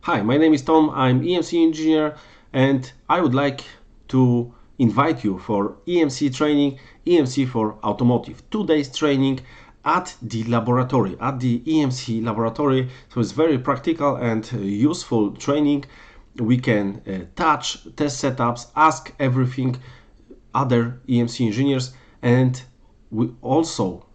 Hi, my name is Tom, I'm EMC engineer and I would like to invite you for EMC training, EMC for Automotive. 2 days training at the laboratory, at the EMC laboratory. So it's very practical and useful training. We can touch test setups, ask everything other EMC engineers, and we also,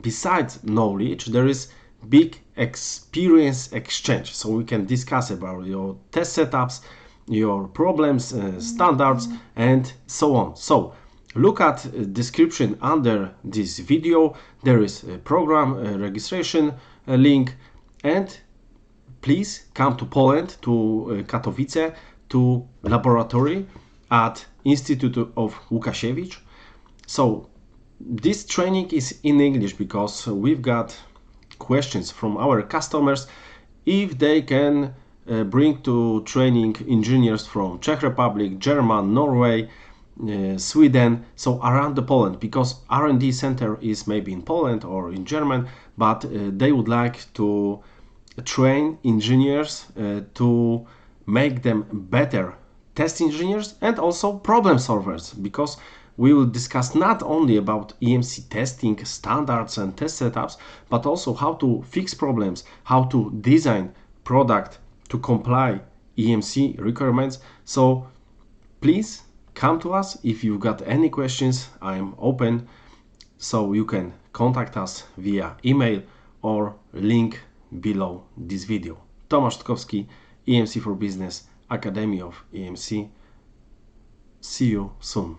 besides knowledge, there is big experience exchange. So we can discuss about your test setups, your problems, standards, and so on. So look at description under this video. There is a program registration link, and please come to Poland, to Katowice, to laboratory at Institute of Łukasiewicz. So this training is in English because we've got questions from our customers if they can bring to training engineers from Czech Republic, Germany, Norway, Sweden, so around the Poland, because R&D center is maybe in Poland or in Germany, but they would like to train engineers to make them better test engineers and also problem solvers, because we will discuss not only about EMC testing standards and test setups, but also how to fix problems, how to design product to comply EMC requirements. So please come to us if you've got any questions. I'm open, so you can contact us via email or link below this video. Tomasz Tkowski, EMC for Business, Academy of EMC. See you soon.